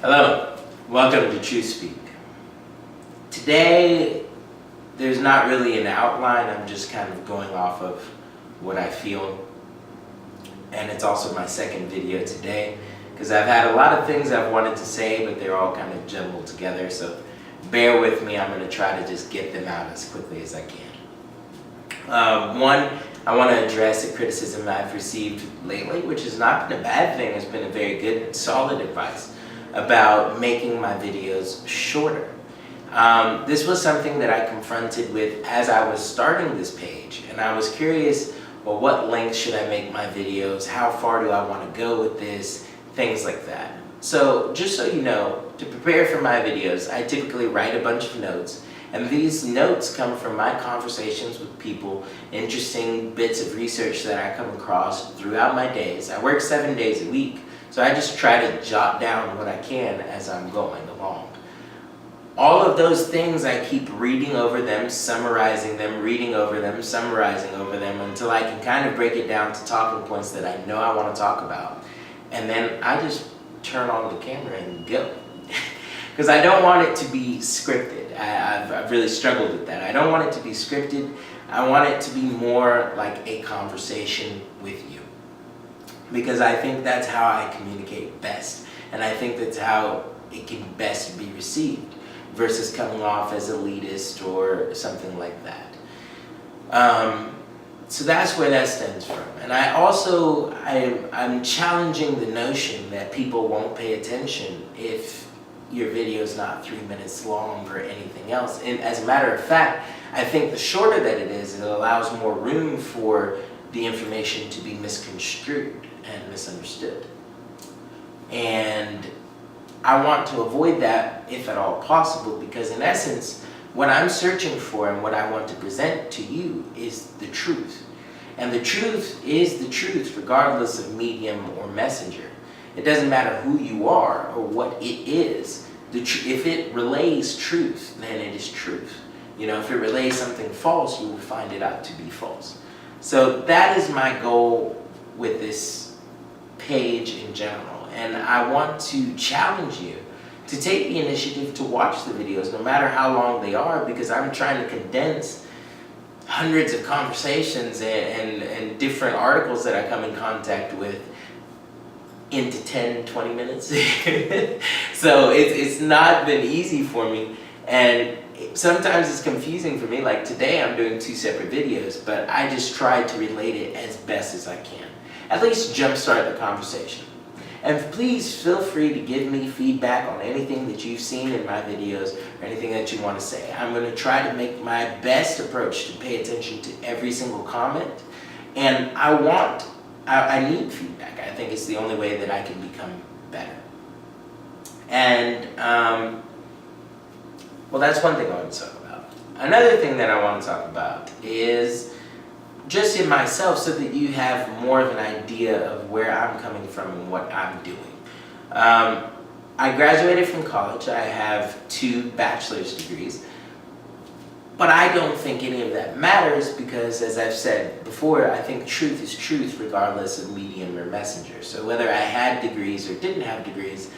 Hello, welcome to True Speak. Today, there's not really an outline, I'm just kind of going off of what I feel. And it's also my second video today, because I've had a lot of things I've wanted to say, but they're all kind of jumbled together, so bear with me, I'm going to try to just get them out as quickly as I can. One, I want to address a criticism I've received lately, which has not been a bad thing, it's been a very good and solid advice about making my videos shorter. This was something that I confronted with as I was starting this page, and I was curious, well, what length should I make my videos? How far do I want to go with this? Things like that. So just so you know, to prepare for my videos, I typically write a bunch of notes, and these notes come from my conversations with people, interesting bits of research that I come across throughout my days. I work 7 days a week, so I just try to jot down what I can as I'm going along. All of those things I keep reading over them, summarizing them, reading over them, summarizing over them until I can kind of break it down to talking points that I know I want to talk about. And then I just turn on the camera and go. Because I don't want it to be scripted. I've really struggled with that. I don't want it to be scripted. I want it to be more like a conversation with you. Because I think that's how I communicate best. And I think that's how it can best be received versus coming off as elitist or something like that. So that's where that stems from. And I'm challenging the notion that people won't pay attention if your video is not 3 minutes long or anything else. And as a matter of fact, I think the shorter that it is, it allows more room for the information to be misconstrued and misunderstood. And I want to avoid that if at all possible, because in essence, what I'm searching for and what I want to present to you is the truth. And the truth is the truth regardless of medium or messenger. It doesn't matter who you are or what it is. If it relays truth, then it is truth. You know, if it relays something false, you will find it out to be false. So that is my goal with this page in general. And I want to challenge you to take the initiative to watch the videos, no matter how long they are, because I'm trying to condense hundreds of conversations and different articles that I come in contact with into 10, 20 minutes. So it's not been easy for me, and sometimes it's confusing for me. Like today I'm doing 2 separate videos, but I just try to relate it as best as I can. At least jumpstart the conversation. And please feel free to give me feedback on anything that you've seen in my videos or anything that you want to say. I'm going to try to make my best approach to pay attention to every single comment. And I need feedback. I think it's the only way that I can become better. And, well, that's one thing I want to talk about. Another thing that I want to talk about is just in myself, so that you have more of an idea of where I'm coming from and what I'm doing. I graduated from college. I have 2 bachelor's degrees. But I don't think any of that matters because, as I've said before, I think truth is truth regardless of medium or messenger. So whether I had degrees or didn't have degrees,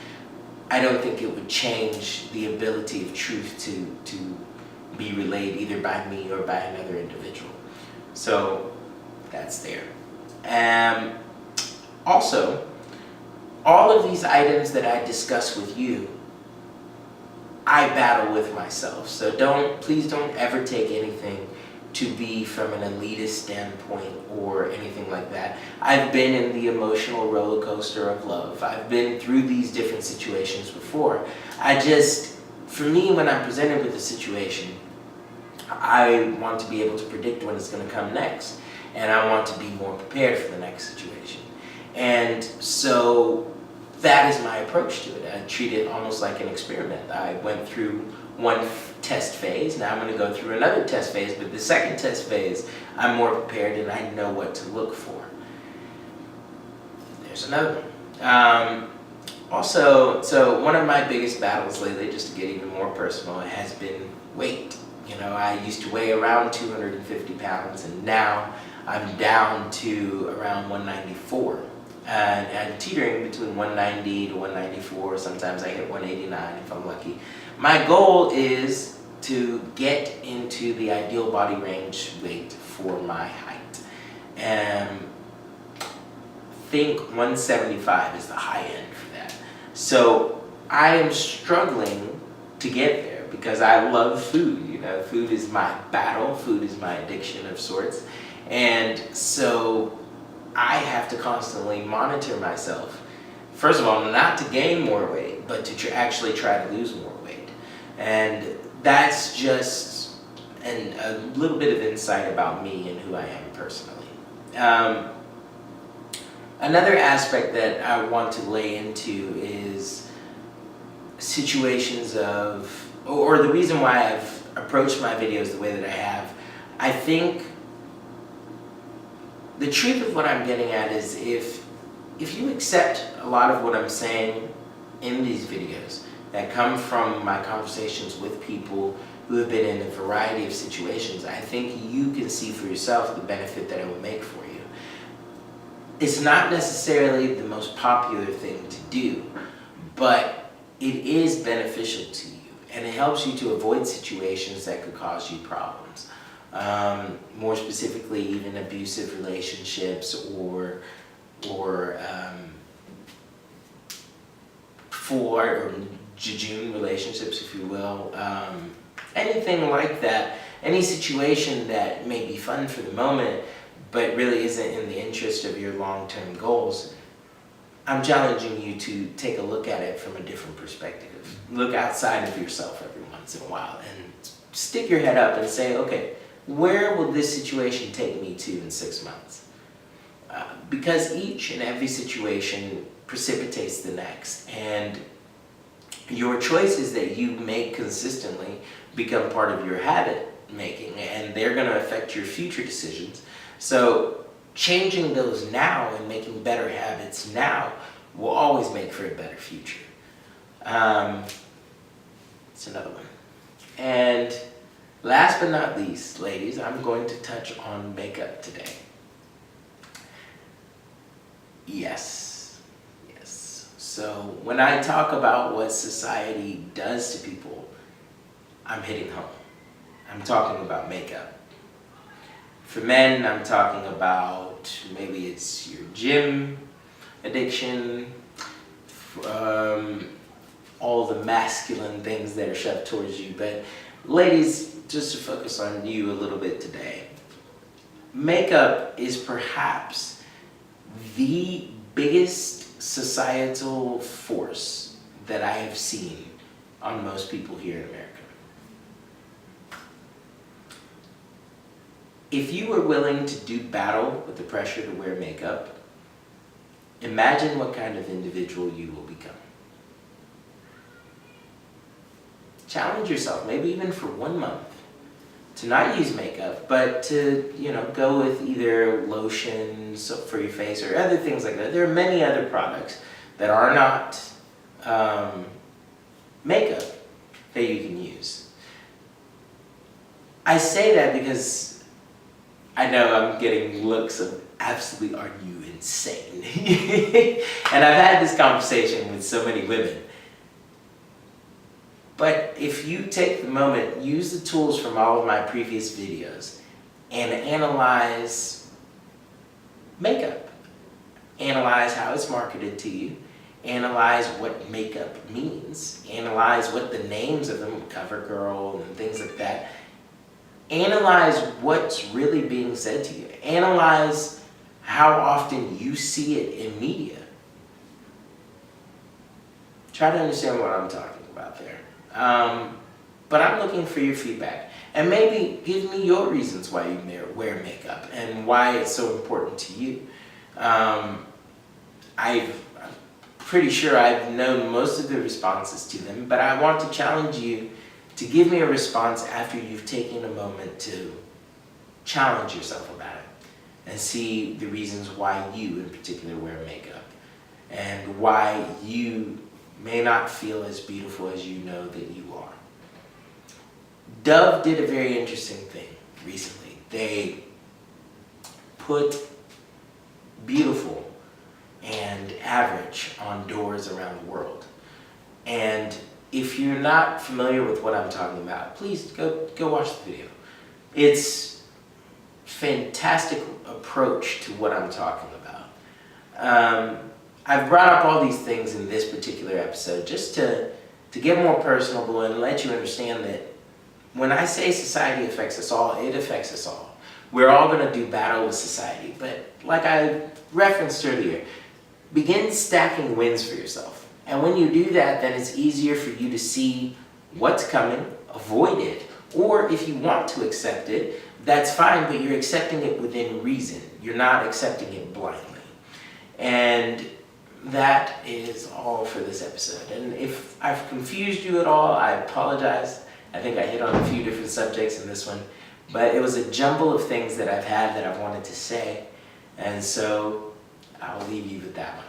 I don't think it would change the ability of truth to be relayed either by me or by another individual. So that's there. Also, all of these items that I discuss with you, I battle with myself. So please don't ever take anything to be from an elitist standpoint or anything like that. I've been in the emotional roller coaster of love. I've been through these different situations before. For me, when I'm presented with a situation, I want to be able to predict when it's going to come next, and I want to be more prepared for the next situation. And so that is my approach to it. I treat it almost like an experiment. I went through one test phase, now I'm going to go through another test phase, but the second test phase, I'm more prepared and I know what to look for. There's another one. Also, so one of my biggest battles lately, just to get even more personal, has been weight. You know, I used to weigh around 250 pounds, and now I'm down to around 194. and I'm teetering between 190 to 194. Sometimes I hit 189 if I'm lucky. My goal is to get into the ideal body range weight for my height. And think 175 is the high end for that. So I am struggling to get there because I love food. You know, food is my battle. Food is my addiction of sorts. And so I have to constantly monitor myself. First of all, not to gain more weight, but to actually try to lose more weight. And that's just a little bit of insight about me and who I am personally. Another aspect that I want to lay into is situations of, or the reason why I've approached my videos the way that I have. I think the truth of what I'm getting at is if you accept a lot of what I'm saying in these videos that come from my conversations with people who have been in a variety of situations, I think you can see for yourself the benefit that it will make for you. It's not necessarily the most popular thing to do, but it is beneficial to you, and it helps you to avoid situations that could cause you problems. More specifically, even abusive relationships or full or jejune relationships, if you will. Anything like that, any situation that may be fun for the moment, but really isn't in the interest of your long-term goals, I'm challenging you to take a look at it from a different perspective. Look outside of yourself every once in a while and stick your head up and say, okay, where will this situation take me to in 6 months? Because each and every situation precipitates the next, and your choices that you make consistently become part of your habit making, and they're going to affect your future decisions. So changing those now and making better habits now will always make for a better future. It's another one. And last but not least, ladies, I'm going to touch on makeup today. Yes. So when I talk about what society does to people, I'm hitting home. I'm talking about makeup. For men, I'm talking about maybe it's your gym addiction, all the masculine things that are shoved towards you. But ladies, just to focus on you a little bit today, makeup is perhaps the biggest societal force that I have seen on most people here in America. If you were willing to do battle with the pressure to wear makeup, imagine what kind of individual you will become. Challenge yourself, maybe even for 1 month, to not use makeup, but to, go with either lotions for your face or other things like that. There are many other products that are not makeup that you can use. I say that because I know I'm getting looks of absolutely, are you insane? And I've had this conversation with so many women. But if you take the moment, use the tools from all of my previous videos and analyze makeup. Analyze how it's marketed to you. Analyze what makeup means. Analyze what the names of them, CoverGirl and things like that. Analyze what's really being said to you. Analyze how often you see it in media. Try to understand what I'm talking about there. But I'm looking for your feedback. And maybe give me your reasons why you wear makeup and why it's so important to you. I'm pretty sure I've known most of the responses to them, but I want to challenge you to give me a response after you've taken a moment to challenge yourself about it and see the reasons why you in particular wear makeup and why you may not feel as beautiful as you know that you are. Dove did a very interesting thing recently. They put beautiful and if you're not familiar with what I'm talking about, please go watch the video. It's fantastic approach to what I'm talking about. I've brought up all these things in this particular episode just to get more personable and let you understand that when I say society affects us all, it affects us all. We're all going to do battle with society, but like I referenced earlier, begin stacking wins for yourself. And when you do that, then it's easier for you to see what's coming, avoid it, or if you want to accept it, that's fine, but you're accepting it within reason. You're not accepting it blindly. And that is all for this episode. And if I've confused you at all, I apologize. I think I hit on a few different subjects in this one, but it was a jumble of things that I've had that I've wanted to say. And so I'll leave you with that one.